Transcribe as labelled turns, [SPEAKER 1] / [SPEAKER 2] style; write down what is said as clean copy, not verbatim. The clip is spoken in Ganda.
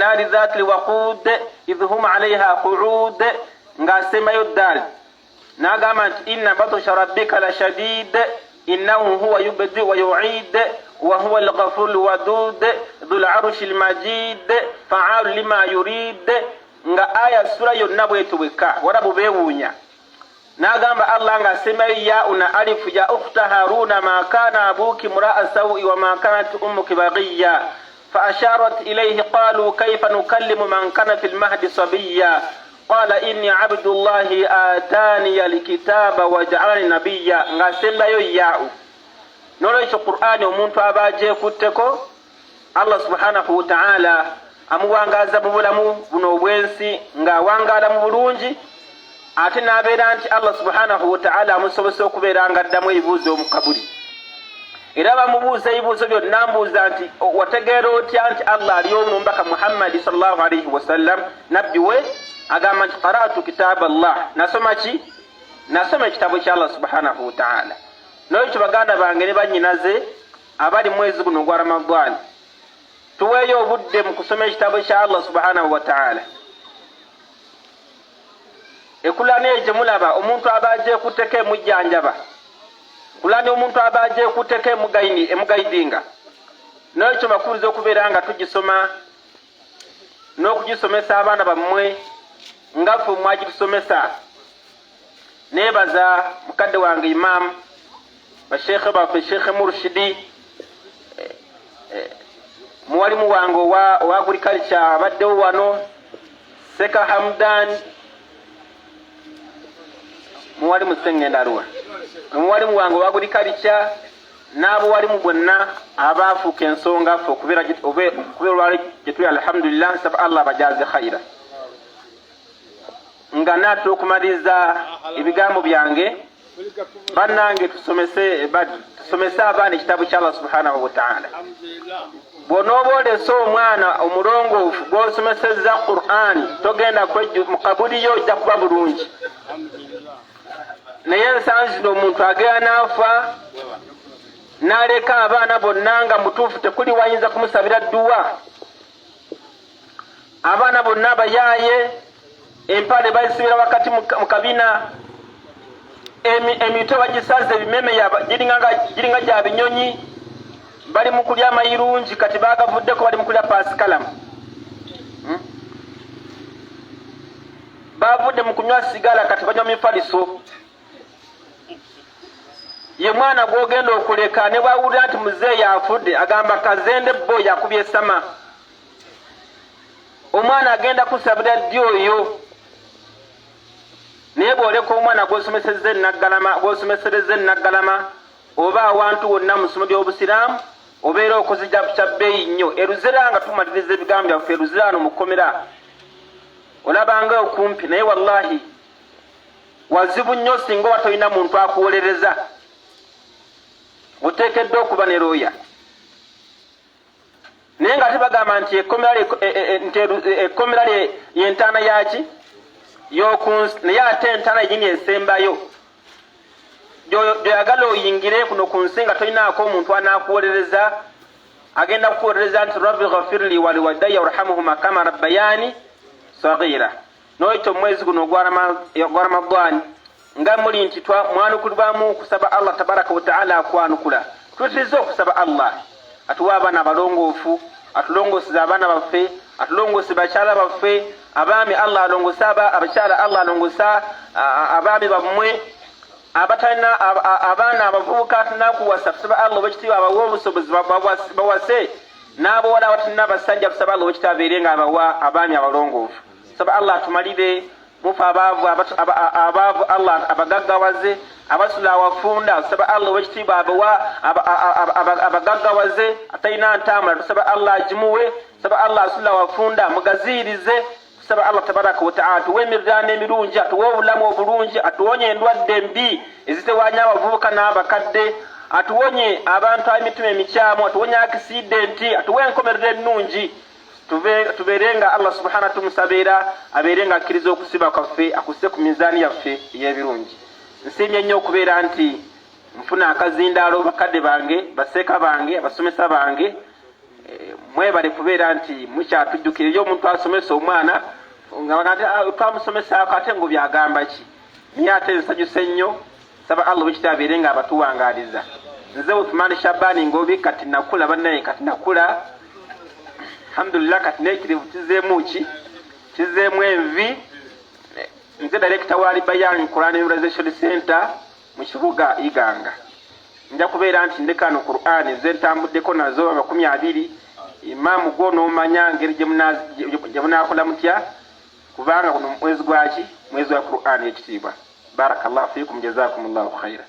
[SPEAKER 1] والنار ذات الوقود إذ هم عليها قعود نغاسما يدال نغامت إن بطش ربك لشديد إنه هو يبدئ ويعيد وهو الغفور الودود ذو العرش المجيد فعال لما يريد nga aya sura yonna bwetubweka warabu bewunya nagamba Allah nga semayo ya una alif ya ukhta haruna ma kana abuki mura'a sawi wa ma kanat ummuki baghiya fa asharat ilayhi qalu kayfa nukallimu man kana fil mahdi sabiyya qala inni abdullahi atani alkitaba waj'alani nabiyya nga semayo ya nolo icho Qur'ani omuntu abaje kutteko Allah subhanahu wa ta'ala amuwangaza mu bulamu buno obwensi nga wangala mu bulungi ate nabeera nti Allah subhanahu wa ta'ala amusobose okubeera nga addamu ebibuuzo mu kabuli era bamubuuza ebibuuzo byonna mbuuza nti wategeera otya nti Allah aliyo omubaka Muhammad sallallahu alayhi wasallam nabbi we agamba nti qara'tu kitab Allah nasoma ekitabo kya Allah subhanahu wa ta'ala n'ekyo baganda bange ne bannyinaze abali mwezi guno gwa Ramadhan tuweyo obudde mu kusoma ekitabo kya Allah subhanahu wa ta'ala ekulane eje mulaba omuntu abaje kuteke mujjanjaba kulane omuntu abaje kuteke emugaidinga n'ekyo bakuliza okubeera nga tugisoma n'okugisomesa abaana bammwe ngafu mwagitusomesa nebaza mukadde wange imam bashekhe bafe Sheikh Murshidi mwalimu wange wa agriculture abaddewo wano Seka Hamdan mwalimu Sengenda Arua mwalimu wange wa agriculture n'abo walimu bonna abaafuuka ensonga ffe okubeera olwali gye tuli alhamdulillah nsaba Allah bajaze khaira nga naatera okumaliriza ebigambo byange bannange tusomese abaana ekitabo kya Allah subhanahu wa ta'ala bw'onooba olese omwana omulongoofu gw'osomesezza Qur'ani togenda mu kabuli yo ojja kuba bulungi naye ensangi zino omuntu agenda n'afa n'aleka abaana bonna nga mutuufu tekuli wayinza kumusabira dduwa abaana bonna abayaaye empale bazisibira wakati mu kabina emito bagisaze ebimeme giringa gya binyonyi bali mu kulya amayirungi kati bagavuddeko bali mu kulya pasikalamu bavudde mu kunywa sigala kati banywa mifaliso ye mwana gwogenda okuleka ne bwawulira nti muzeeyi afudde agamba kazende bo yakubye sama omwana agenda kusabira ddi oyo naye bw'oleka omwana gwosomesereza enaggalama oba awantu wonna mu ssomo ly'obusiraamu obeera okozija kya bbeeyi nnyo eruzira nga tumaliriza ebigambo byaffe eruzira wano mu kkomera olabanga okumpi naye wallahi wazibu nnyo singa oba tolina muntu akuwolereza oteekeddwa okuba ne looya naye nga tebagamba nti ekkomera yentaana yaki yokunsi naye ate entaana yini esembayo gyoyagala oyingire kuno ku nsi nga tolinaako omuntu anaakuwolereza agenda kukuwolereza nti rabbi ghafirli waliwadayya warhamuhuma kama rabbayani saghira noyita omwezi guno ogwa Ramadhan nga muli nti mwanukulibwamu kusaba Allah tabaraka wa ta'ala akwanukula tutiriza okusaba Allah atuwa abaana abalongoofu atulongooseza abaana baffe atulongoose bakyala baffe abaami Allah alongosa abakyala Allah alongosa abaami bammwe abatalina abaana abavubuka tunakuwasa tusaba Allah obwekitiibwa abawa obusobozi bawase n'abawala abatalina abasajja tusaba Allah obwekitiibwa abeerenga abawa abaami abalongoofu tusaba Allah atumalire mufu abaavu Allah abagaggawaze abasula awafunda tusaba Allah obwekitiibwa abagaggawaze atalina ntambula tusaba Allah agimuwe tusaba Allah asula awafunda mugaziirize tusaba Allah tabaraka wa ta'ala tuwe emiriraano emirungi atuwe obulamu obulungi atuwonye endwadde embi ezitewanya abavubuka n'abakadde atuwonye abantu ab'emitima emikyamu atuwonye akisidenti atuwe enkomerero ennungi tubeerenga Allah subhanahu tumusabeera abeerenga akkiriza okusiba kwaffe akuse ku mizaani yaffe ey'ebirungi nsiimye nnyo okubeera nti nfuna akazindaalo bakadde bange baseeka bange abasomesa bange mwebale kubeera nti mukyatujjukira eyo omuntu asomesa omwana nga bagati twamusomesa ate ngo byagamba ki naye ate nsanyuse nnyo saba Allah bwekitabeere nga abatuwangaaliza nze Uthman Shabani Ngobi kati nakula bannaye kati nakula alhamdulillah kati neekirivu kizeemu envi nze director wa Al-Bayan Quran Memorization Center mu kibuga Iganga nja kubeera nti ndekano Qur'an nze ntambuddeko nazo 20 imamu gwo n'omanya ngeri gye munaakola mutya kubanga kuno mwezi gwaki mwezi wa Qur'an ekitiibwa barakallahu fiikum jazakumullahu khaira